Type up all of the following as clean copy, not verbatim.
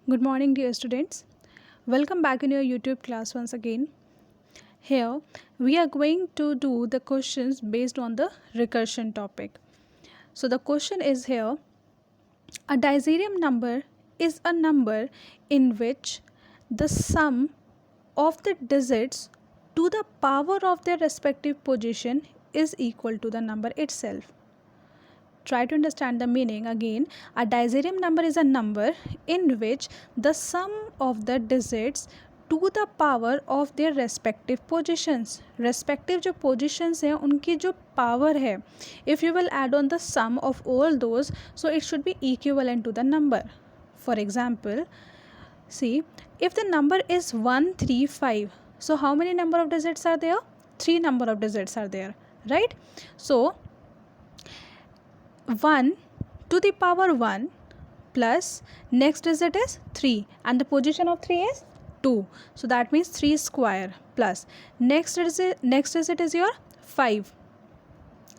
Good morning, dear students. Welcome back in your YouTube class once again. Here, we are going to do the questions based on the recursion topic. So, the question is here, a Diazyrium number is a number in which the sum of the digits to the power of their respective position is equal to the number itself. Try to understand the meaning again. A Diazyrium number is a number in which the sum of the digits to the power of their respective positions. Respective जो positions हैं उनकी जो power है, if you will add on the sum of all those, so it should be equivalent to the number. For example, see, if the number is 135, so how many number of digits are there? 3 number of digits are there, right? So 1 to the power 1 plus next digit is 3 and the position of 3 is 2, so that means 3 square plus next digit is your 5,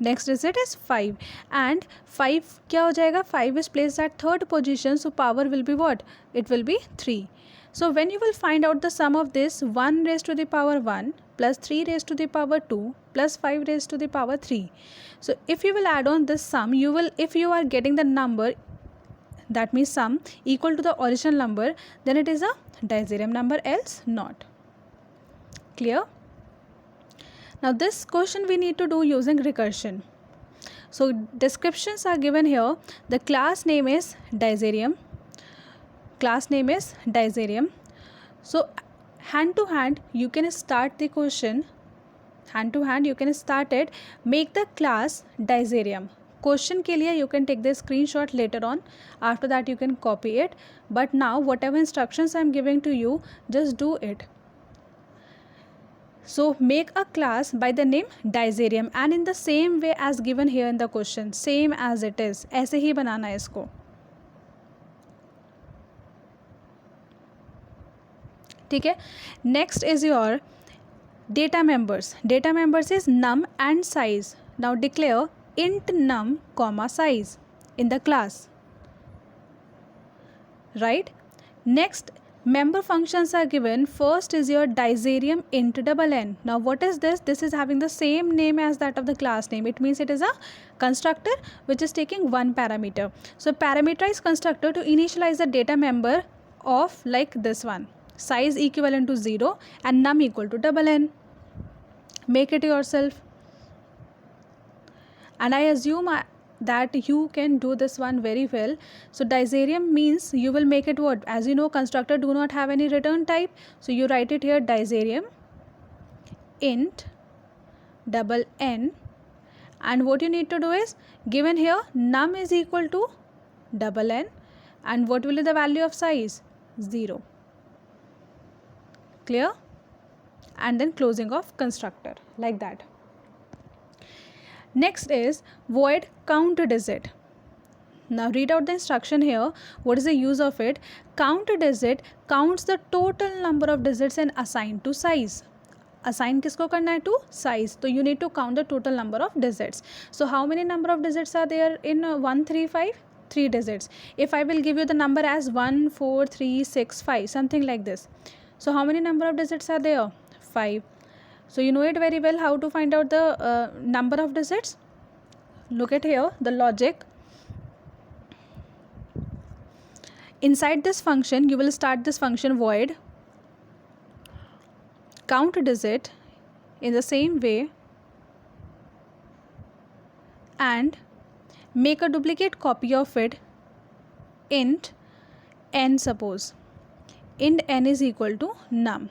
next digit is 5 and 5 क्या हो जाएगा, 5 is placed at third position, so power will be what? It will be 3. So when you will find out the sum of this, 1 raised to the power 1 plus 3 raised to the power 2 plus 5 raised to the power 3. So if you will add on this sum, you will, if you are getting the number, that means sum equal to the original number, then it is a Diazyrium number, else not. Clear? Now this question we need to do using recursion. So descriptions are given here. The class name is Diazyrium. Class name is Diazyrium. So hand to hand you can start the question. Hand to hand you can start it. Make the class Diazyrium. Question के लिए you can take the screenshot later on. After that you can copy it. But now whatever instructions I am giving to you, just do it. So make a class by the name Diazyrium and in the same way as given here in the question, same as it is. ऐसे ही बनाना है इसको. ठीक है. Next is your data members. Data members is num and size. Now declare int num comma size in the class. Right? Next, member functions are given. First is your Diazyrium int double n. Now what is this? This is having the same name as that of the class name. It means it is a constructor which is taking one parameter. So parameterize constructor to initialize the data member of like this one. Size equivalent to 0 and num equal to double n. Make it yourself. And I assume that you can do this one very well. So Diazyrium means you will make it what? As you know, constructor do not have any return type. So you write it here Diazyrium int double n, and what you need to do is, given here num is equal to double n and what will be the value of size? 0. Clear? And then closing of constructor like that. Next is void count digit. Now read out the instruction here. What is the use of it? Count digit counts the total number of digits and assign to size. Assign किसको करना है? To size. So you need to count the total number of digits. So how many number of digits are there in 135? 3 digits. If I will give you the number as 1, 4, 3, 6, 5, something like this. So how many number of digits are there? 5. So you know it very well how to find out the number of digits. Look at here the logic. Inside this function you will start this function void count digit in the same way and make a duplicate copy of it int n. Suppose int n is equal to num.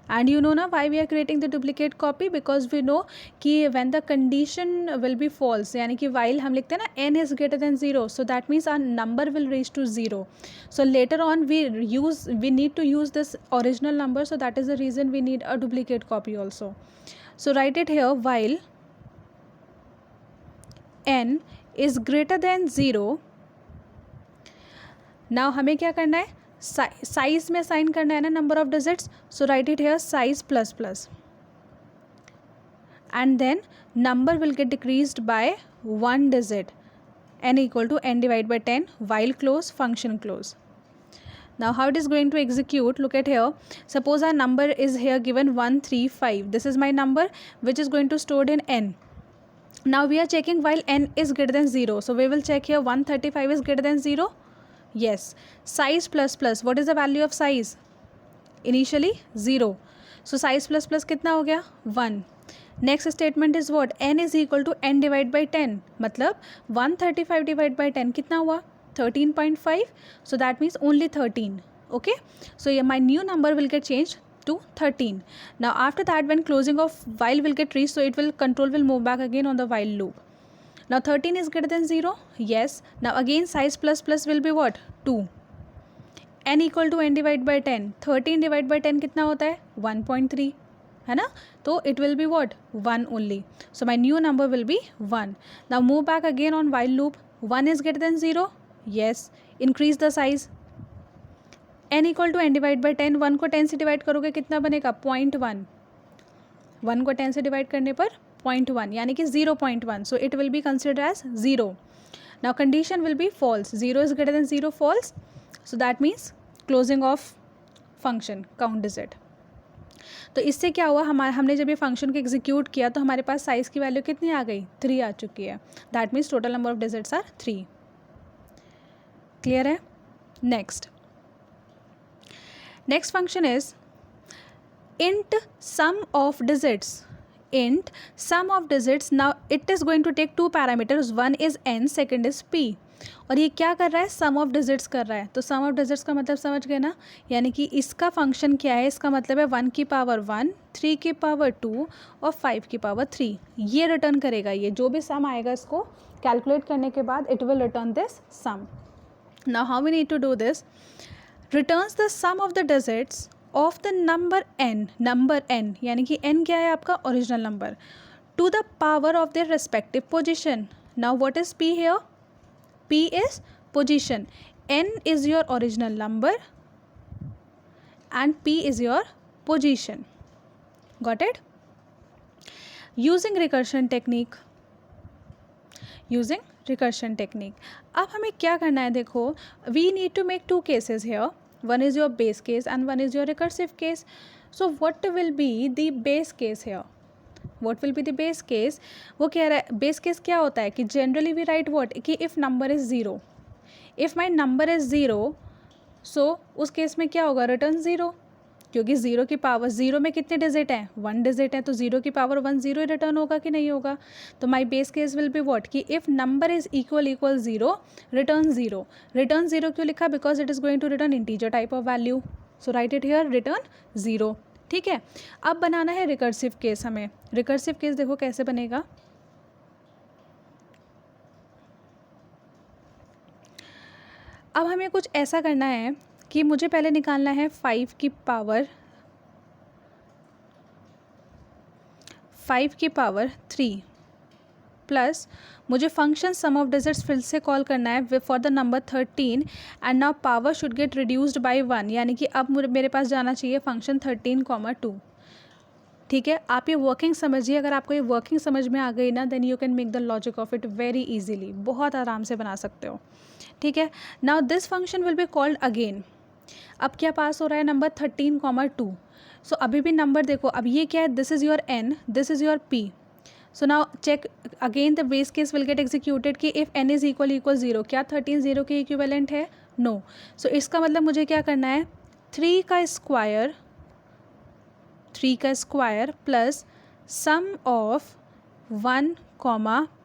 And you know now why we are creating the duplicate copy, because we know कि when the condition will be false, यानी कि while हम लिखते हैं ना n is greater than 0, so that means our number will reach to 0. So later on we need to use this original number, so that is the reason we need a duplicate copy also. So write it here, while n is greater than 0. Now हमें क्या करना है? Size में sign करना है ना number of digits. So write it here size plus plus and then number will get decreased by 1 digit n equal to n divided by 10 while close function close. Now how it is going to execute, look at here. Suppose our number is here given 135. This is my number which is going to stored in n. Now we are checking while n is greater than 0. So we will check here 135 is greater than 0. Yes. Size plus plus. What is the value of size? Initially 0. So size plus plus कितना हो गया? 1. Next statement is what? n is equal to n divided by 10. मतलब 135 divided by 10 कितना हुआ? 13.5. So that means only 13. Okay. So yeah, my new number will get changed to 13. Now after that, when closing of while will get reached, so it will control will move back again on the while loop. Now 13 is greater than 0. Yes. Now again size plus plus will be what? 2. n equal to n divided by 10. 13 divided by 10 कितना होता है? 1.3 है ना. तो it will be what? 1 only. So my new number will be 1. Now move back again on while loop. 1 is greater than 0. Yes. Increase the size. n equal to n divided by 10. 1 को 10 से divide करोगे कितना बनेगा? 0.1. 1 को 10 से divide करने पर 0.1 यानी कि 0.1. So it will be considered as 0. Now condition will be false. 0 is greater than 0, false. So that means closing of function, count digit. तो इससे क्या हुआ, हमने जब ये फंक्शन को एग्जीक्यूट किया तो हमारे पास साइज़ की वैल्यू कितनी आ गई? 3 आ चुकी है. That means total number of digits are 3. Clear है? Next function is int sum of digits. int sum of digits. Now it is going to take 2 parameters. One is n, second is p. और ये क्या कर रहा है? सम of digits कर रहा है. तो सम ऑफ डिजिट्स का मतलब समझ गए ना, यानी कि इसका फंक्शन क्या है? इसका मतलब है 1 की पावर 1, 3 की पावर 2 और 5 की पावर 3. ये रिटर्न करेगा. ये जो भी सम आएगा इसको कैलकुलेट करने के बाद it will return this sum. Now how we need to do this? Returns the sum of the digits of the number n यानी कि n क्या है आपका? Original number, to the power of their respective position. Now what is p here? p is position. n is your original number and p is your position. Got it? Using recursion technique. अब हमें क्या करना है? देखो, we need to make 2 cases here. One is your base case and one is your recursive case. So what will be the base case here? What will be the base case? वो कह रहा है base case क्या होता है कि generally we write what कि if number is 0. If my number is 0, so उस केस में क्या होगा? रिटर्न 0, क्योंकि 0 की पावर 0 में कितने डिजिट हैं? 1 डिजिट है. तो 0 की पावर 1 0 ही रिटर्न होगा कि नहीं होगा? तो my base case will be what कि if number is equal 0, return 0. Return 0 क्यों लिखा? Because it is going to return integer type of value. So write it here, return 0. ठीक है. अब बनाना है रिकर्सिव केस. हमें रिकर्सिव केस देखो कैसे बनेगा. अब हमें कुछ ऐसा करना है कि मुझे पहले निकालना है 5 की पावर 3 प्लस मुझे फंक्शन सम ऑफ डिजिट्स फिर से कॉल करना है for the number 13 and now power should get reduced by 1, यानी कि अब मेरे पास जाना चाहिए फंक्शन 13,2. ठीक है. आप ये वर्किंग समझिए. अगर आपको ये वर्किंग समझ में आ गई ना, then you can make the logic of it very easily. बहुत आराम से बना सकते हो. ठीक है. Now this function will be called again. अब क्या पास हो रहा है? नंबर 13,2. सो अभी भी नंबर देखो. अब ये क्या है? This is your n, this is your p. So now check again the base case will get executed कि इफ़ n इज़ इक्वल 0. क्या 13 0 के इक्विवेलेंट है? नो. सो इसका मतलब मुझे क्या करना है? 3 का square plus sum of 1,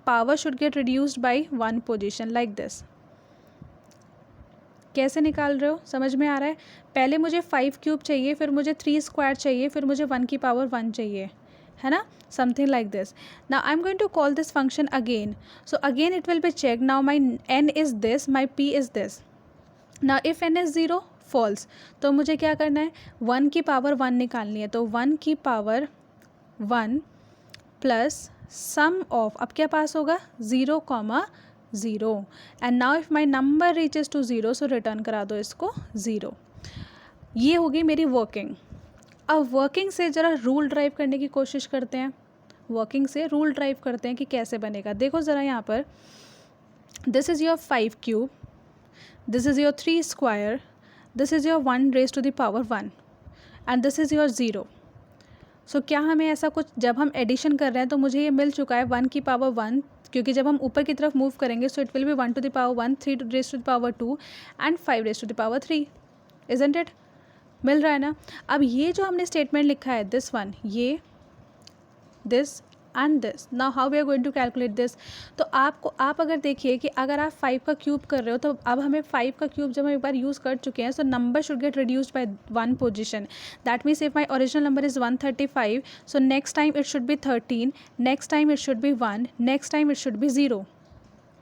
power should get reduced by 1 position like this. कैसे निकाल रहे हो? समझ में आ रहा है? पहले मुझे 5 क्यूब चाहिए, फिर मुझे 3 स्क्वायर चाहिए, फिर मुझे 1 की पावर 1 चाहिए, है ना? Something like this. Now I am going to call this function again. So again it will be check. Now my n is this, my p is this. Now if n is 0, false. तो मुझे क्या करना है? 1 की power 1 निकालनी है. तो 1 की पावर 1 प्लस सम ऑफ, अब क्या पास होगा? 0, 0. And now if my number reaches to 0, so return करा दो इसको 0. ये होगी मेरी वर्किंग. अब वर्किंग से ज़रा रूल ड्राइव करने की कोशिश करते हैं. कि कैसे बनेगा. देखो ज़रा यहाँ पर, this is your 5 cube, this is your 3 square this is your 1 raise to the power 1 and this is your 0. So क्या हमें ऐसा कुछ, जब हम एडिशन कर रहे हैं तो मुझे ये मिल चुका है 1 की पावर 1, क्योंकि जब हम ऊपर की तरफ मूव करेंगे so it will be 1 to the power 1, 3 raise to the power 2 and 5 raise to the power 3. Isn't it? मिल रहा है ना. अब ये जो हमने स्टेटमेंट लिखा है दिस वन, ये this and this, now how we are going to calculate this. तो आप अगर देखिए कि अगर आप 5 का क्यूब कर रहे हो तो अब हमें 5 का क्यूब जब हम एक बार यूज़ कर चुके हैं, so number should get reduced by 1 position. That means if my original number is 135, so next time it should be 13, next time it should be 1, next time it should be 0.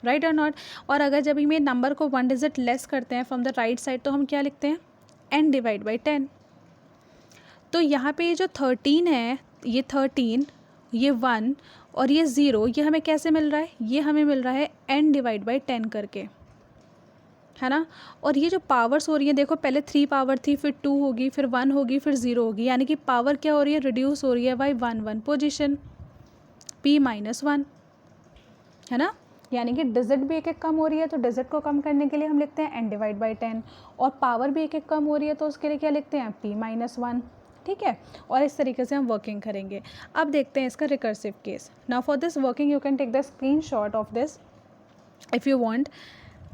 Right और not. और अगर जब हम ये number को 1 digit less करते हैं from the right side तो हम क्या लिखते हैं, n डिवाइड बाई 10. तो यहाँ पे ये जो 13 है, ये 13, ये 1 और ये 0, ये हमें कैसे मिल रहा है, ये हमें मिल रहा है n डिवाइड बाई 10 करके, है ना. और ये जो पावर्स हो रही है देखो, पहले 3 पावर थी, फिर 2 होगी, फिर 1 होगी, फिर 0 होगी, यानी कि पावर क्या हो रही है, रिड्यूस हो रही है बाई 1 पोजिशन, p माइनस 1, है ना. यानी कि डिजिट भी एक एक कम हो रही है, तो डिजिट को कम करने के लिए हम लिखते हैं n डिवाइड बाई 10, और पावर भी एक एक कम हो रही है तो उसके लिए क्या लिखते हैं, p माइनस 1. ठीक है. और इस तरीके से हम वर्किंग करेंगे. अब देखते हैं इसका recursive case. Now for this working you can take the screenshot of this if you want.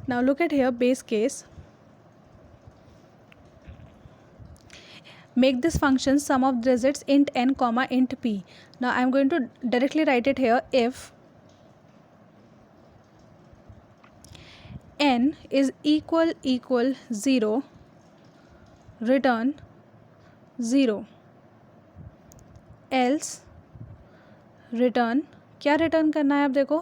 Now look at here base case. Make this function sum of digits int n comma int p. Now I am going to directly write it here. If n is equal 0, return 0, else return, क्या return करना है. अब देखो,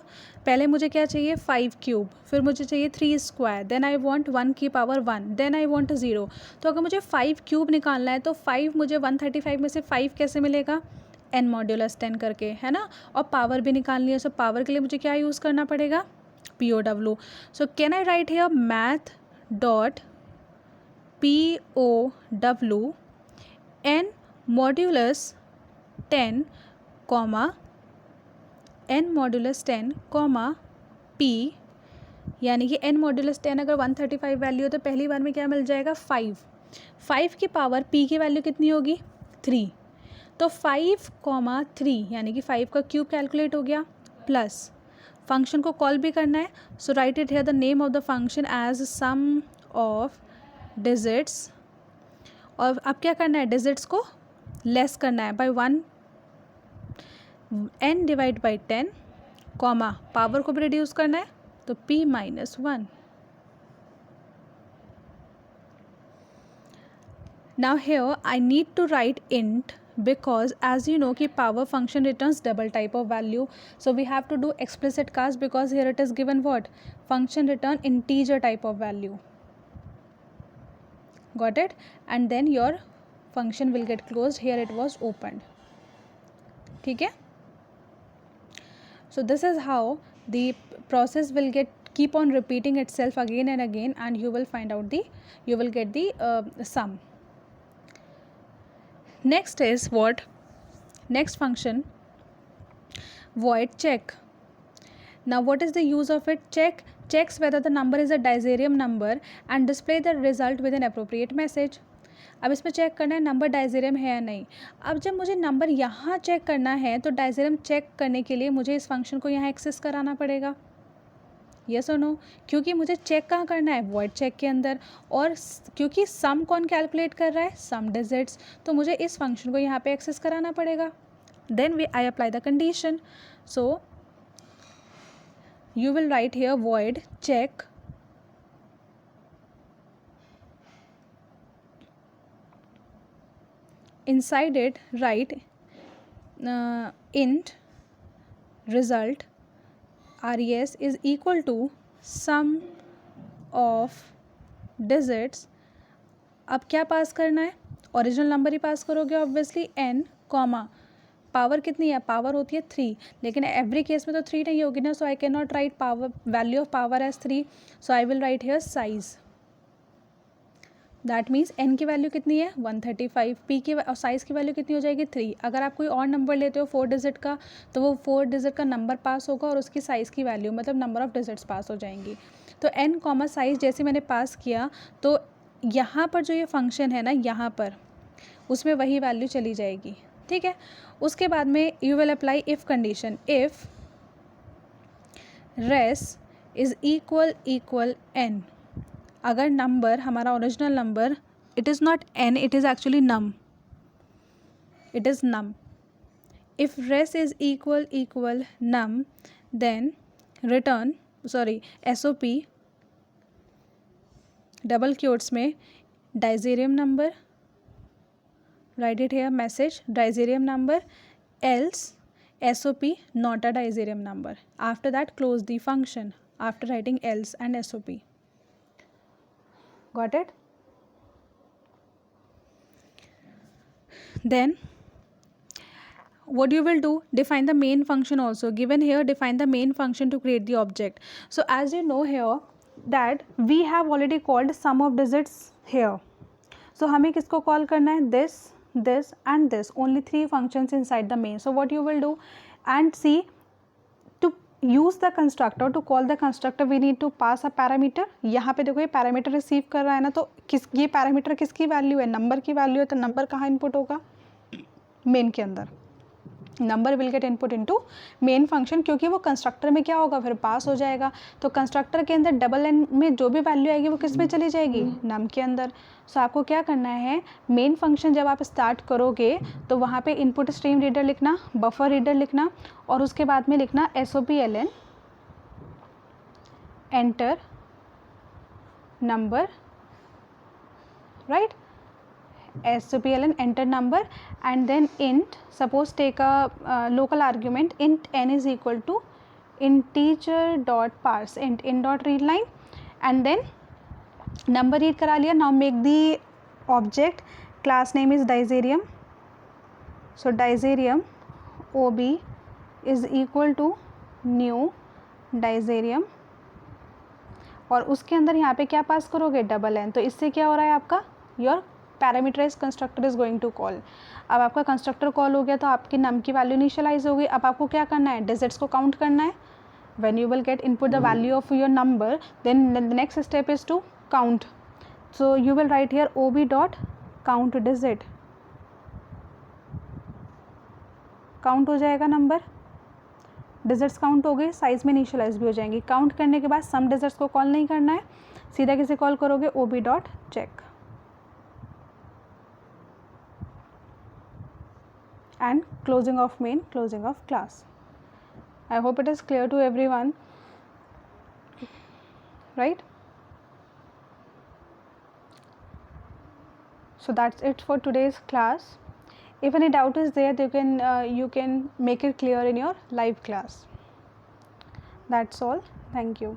पहले मुझे क्या चाहिए, 5 cube, फिर मुझे चाहिए 3 स्क्वायर, देन आई वांट 1 की पावर 1, देन आई वांट 0. तो अगर मुझे 5 क्यूब निकालना है तो 5 मुझे 135 में से 5 कैसे मिलेगा, n मॉड्यूलस 10 करके, है ना. और पावर भी निकालनी है, सो पावर के लिए मुझे क्या यूज़ करना पड़ेगा, POW. So can I right here math dot POW n modulus 10 comma n modulus 10 comma p, यानी कि n मॉड्यूलस 10 अगर 135 वैल्यू हो तो पहली बार में क्या मिल जाएगा, 5 की पावर p की वैल्यू कितनी होगी, 3. तो 5 कॉमा 3 यानी कि 5 का क्यूब कैलकुलेट हो गया, प्लस फंक्शन को कॉल भी करना है. So write it here the name of the function as sum of digits. और अब क्या करना है, डिजिट्स को लेस करना है by 1, n divide by 10 comma power को भी रिड्यूस करना है तो p minus 1. Now here I need to write int because as you know कि power function returns double type of value, so we have to do explicit cast because here it is given what, function return integer type of value. Got it? And then your function will get closed, here it was opened. ठीक है. So this is how the process will keep on repeating itself again and again, and you will find out you will get the sum. Next is what? Next function, void check. Now what is the use of it? Checks whether the number is a Dicerium number and display the result with an appropriate message. अब इसमें check करना है number डायजेरियम है या नहीं. अब जब मुझे नंबर यहाँ चेक करना है तो डायजेरियम चेक करने के लिए मुझे इस फंक्शन को यहाँ एक्सेस कराना पड़ेगा, यस और नो. क्योंकि मुझे चेक कहाँ करना है, वॉइड चेक के अंदर. और क्योंकि सम कौन कैलकुलेट कर रहा है, सम डिजिट्स, तो मुझे इस फंक्शन को यहाँ पे एक्सेस कराना पड़ेगा. Then I apply the condition. So you will write here void check inside it write int result res is equal to sum of digits. अब क्या पास करना है, ओरिजिनल नंबर ही पास करोगे ऑब्वियसली, n कॉमा पावर कितनी है, power होती है 3, लेकिन एवरी केस में तो 3 नहीं होगी ना. So I can not write power value of power as 3. So I will write here size. That means n की वैल्यू कितनी है, 135. p की साइज़ की वैल्यू कितनी हो जाएगी, 3. अगर आप कोई और नंबर लेते हो 4 डिजिट का तो वो 4 डिजिट का नंबर पास होगा और उसकी साइज़ की वैल्यू मतलब नंबर ऑफ़ डिजिट्स पास हो जाएंगी. तो n कॉमा साइज़ जैसे मैंने पास किया तो यहाँ पर जो ये फंक्शन है ना, यहाँ पर उसमें वही वैल्यू चली जाएगी, ठीक है। उसके बाद में you will apply if condition, if res is equal n, अगर नंबर हमारा original number, it is not n, it is actually num, it is num. If res is equal num, then return SOP double quotes में Dicerium number, write it here, message Dicerium number, else SOP not a Dicerium number. After that close the function after writing else and SOP. Got it? Then what you will do, define the main function also given here, define the main function to create the object. So as you know here that we have already called sum of digits here, so हमें किसको call करना है, this and this, only 3 functions inside the main. So what you will do, and see, to use the constructor, to call the constructor we need to pass a parameter. यहाँ पे देखो ये parameter receive कर रहा है ना, तो ये पैरामीटर किसकी वैल्यू है, नंबर की वैल्यू है, तो नंबर कहाँ इनपुट होगा, मेन के अंदर. Number will get input into main function, क्योंकि वो कंस्ट्रक्टर में क्या होगा, फिर पास हो जाएगा. तो कंस्ट्रक्टर के अंदर डबल एन में जो भी वैल्यू आएगी वो किस में चली जाएगी, नम के अंदर. सो आपको क्या करना है, मेन फंक्शन जब आप स्टार्ट करोगे तो वहाँ पे इनपुट स्ट्रीम रीडर लिखना, बफर रीडर लिखना, और उसके बाद में लिखना SOPLN enter number, right, SOPLN enter number, and then int, suppose take a local argument, int n is equal to integer dot parse int dot read line, and then number read करा लिया. Now make the object, class name is Dicerium, so Dicerium OB is equal to new Dicerium, और उसके अंदर यहाँ पे क्या पास करोगे, double N. तो इससे क्या हो रहा है आपका, your parameterize constructor is going to call. अब आपका कंस्ट्रक्टर कॉल हो गया तो आपकी नम की वैल्यू इनिशियलाइज हो गई. अब आपको क्या करना है, डिजिट्स को काउंट करना है. When you will get input the value of your number, then the next step is to count. So you will write here OB dot count digit, count हो जाएगा नंबर, डिजिट्स काउंट हो गई, size में initialise भी हो जाएंगी. Count करने के बाद सम डिजिट्स को कॉल नहीं करना है, सीधा किसे कॉल करोगे, OB dot check, and closing of main, closing of class. I hope it is clear to everyone, right? So that's it for today's class. If any doubt is there, you can make it clear in your live class. That's all. Thank you.